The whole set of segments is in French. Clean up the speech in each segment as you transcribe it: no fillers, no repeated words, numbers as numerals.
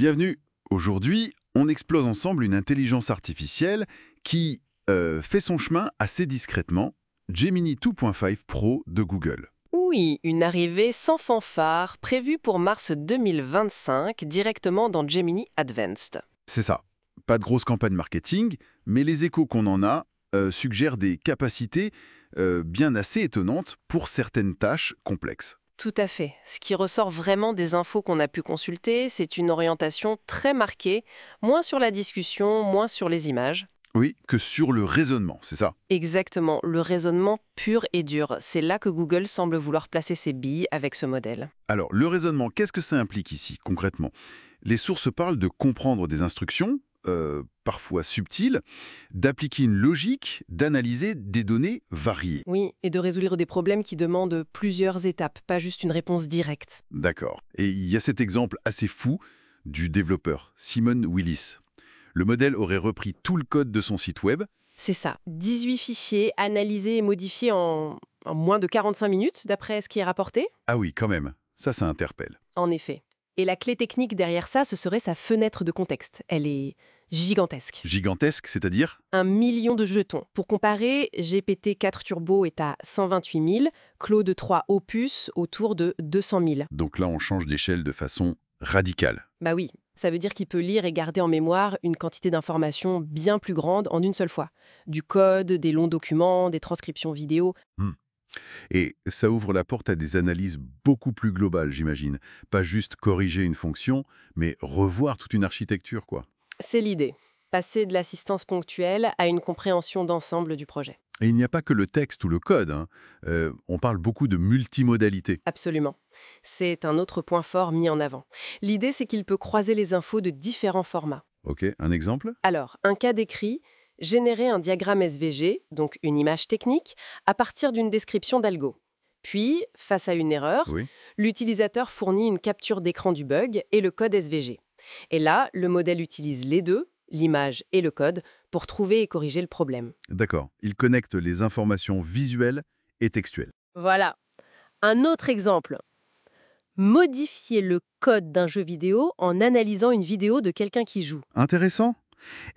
Bienvenue. Aujourd'hui, on explore ensemble une intelligence artificielle qui fait son chemin assez discrètement, Gemini 2.5 Pro de Google. Oui, une arrivée sans fanfare, prévue pour mars 2025, directement dans Gemini Advanced. C'est ça. Pas de grosse campagne marketing, mais les échos qu'on en a suggèrent des capacités bien assez étonnantes pour certaines tâches complexes. Tout à fait. Ce qui ressort vraiment des infos qu'on a pu consulter, c'est une orientation très marquée, moins sur la discussion, moins sur les images. Oui, que sur le raisonnement, c'est ça. Exactement, le raisonnement pur et dur. C'est là que Google semble vouloir placer ses billes avec ce modèle. Alors, le raisonnement, qu'est-ce que ça implique ici, concrètement? Les sources parlent de comprendre des instructions, parfois subtiles, d'appliquer une logique, d'analyser des données variées. Oui, et de résoudre des problèmes qui demandent plusieurs étapes, pas juste une réponse directe. D'accord. Et il y a cet exemple assez fou du développeur, Simon Willis. Le modèle aurait repris tout le code de son site web. C'est ça, 18 fichiers analysés et modifiés en moins de 45 minutes, d'après ce qui est rapporté. Ah oui, quand même. Ça interpelle. En effet. Et la clé technique derrière ça, ce serait sa fenêtre de contexte. Elle est gigantesque. Gigantesque, c'est-à-dire? 1 million de jetons. Pour comparer, GPT-4 Turbo est à 128 000, Claude 3 Opus autour de 200 000. Donc là, on change d'échelle de façon radicale. Bah oui, ça veut dire qu'il peut lire et garder en mémoire une quantité d'informations bien plus grande en une seule fois. Du code, des longs documents, des transcriptions vidéo. Et ça ouvre la porte à des analyses beaucoup plus globales, j'imagine. Pas juste corriger une fonction, mais revoir toute une architecture, quoi. C'est l'idée. Passer de l'assistance ponctuelle à une compréhension d'ensemble du projet. Et il n'y a pas que le texte ou le code, hein. On parle beaucoup de multimodalité. Absolument. C'est un autre point fort mis en avant. L'idée, c'est qu'il peut croiser les infos de différents formats. Ok, un exemple? Alors, un cas d'écrit, générer un diagramme SVG, donc une image technique, à partir d'une description d'algo. Puis, face à une erreur, Oui. l'utilisateur fournit une capture d'écran du bug et le code SVG. Et là, le modèle utilise les deux, l'image et le code, pour trouver et corriger le problème. D'accord. Il connecte les informations visuelles et textuelles. Voilà. Un autre exemple. Modifier le code d'un jeu vidéo en analysant une vidéo de quelqu'un qui joue. Intéressant.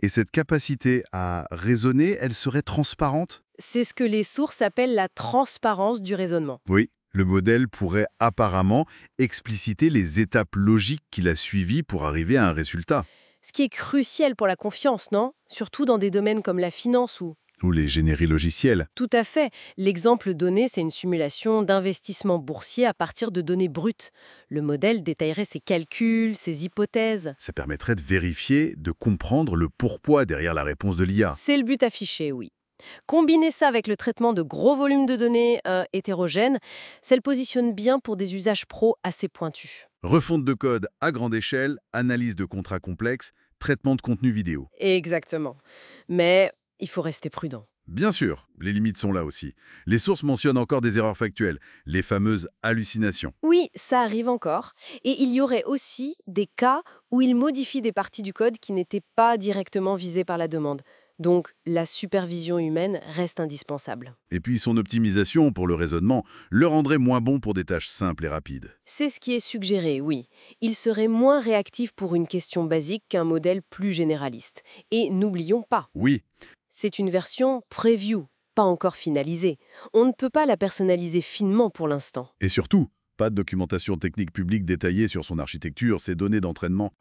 Et cette capacité à raisonner, elle serait transparente? C'est ce que les sources appellent la transparence du raisonnement. Oui. Le modèle pourrait apparemment expliciter les étapes logiques qu'il a suivies pour arriver à un résultat. Ce qui est crucial pour la confiance, non? Surtout dans des domaines comme la finance ou... Ou les génériques logiciels. Tout à fait. L'exemple donné, c'est une simulation d'investissement boursier à partir de données brutes. Le modèle détaillerait ses calculs, ses hypothèses. Ça permettrait de vérifier, de comprendre le pourquoi derrière la réponse de l'IA. C'est le but affiché, oui. Combiner ça avec le traitement de gros volumes de données hétérogènes, ça le positionne bien pour des usages pro assez pointus. Refonte de code à grande échelle, analyse de contrats complexes, traitement de contenu vidéo. Exactement. Mais il faut rester prudent. Bien sûr, les limites sont là aussi. Les sources mentionnent encore des erreurs factuelles, les fameuses hallucinations. Oui, ça arrive encore. Et il y aurait aussi des cas où il modifie des parties du code qui n'étaient pas directement visées par la demande. Donc, la supervision humaine reste indispensable. Et puis son optimisation pour le raisonnement le rendrait moins bon pour des tâches simples et rapides. C'est ce qui est suggéré, oui. Il serait moins réactif pour une question basique qu'un modèle plus généraliste. Et n'oublions pas, Oui, c'est une version preview, pas encore finalisée. On ne peut pas la personnaliser finement pour l'instant. et surtout, pas de documentation technique publique détaillée sur son architecture, ses données d'entraînement.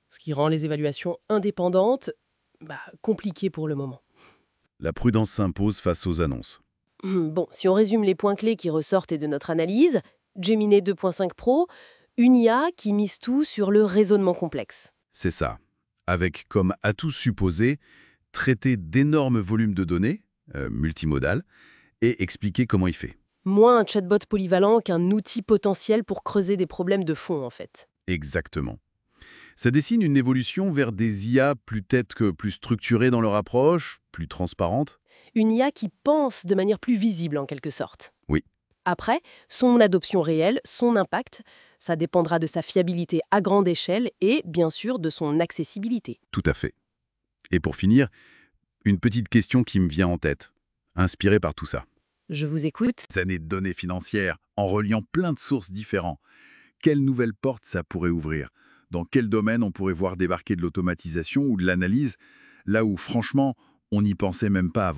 Ce qui rend les évaluations indépendantes, compliquées pour le moment. La prudence s'impose face aux annonces. Bon, si on résume les points clés qui ressortent de notre analyse, Gemini 2.5 Pro, une IA qui mise tout sur le raisonnement complexe. C'est ça. Avec comme atout supposé, traiter d'énormes volumes de données, multimodales, et expliquer comment il fait. Moins un chatbot polyvalent qu'un outil potentiel pour creuser des problèmes de fond, en fait. Exactement. Ça dessine une évolution vers des IA peut-être que plus structurées dans leur approche, plus transparentes. Une IA qui pense de manière plus visible, en quelque sorte. Oui. Après, son adoption réelle, son impact, ça dépendra de sa fiabilité à grande échelle et, bien sûr, de son accessibilité. Tout à fait. Et pour finir, une petite question qui me vient en tête, inspirée par tout ça. Je vous écoute. Des années de données financières, en reliant plein de sources différentes. Quelle nouvelle porte ça pourrait ouvrir? Dans quel domaine on pourrait voir débarquer de l'automatisation ou de l'analyse, là où franchement, on n'y pensait même pas avant?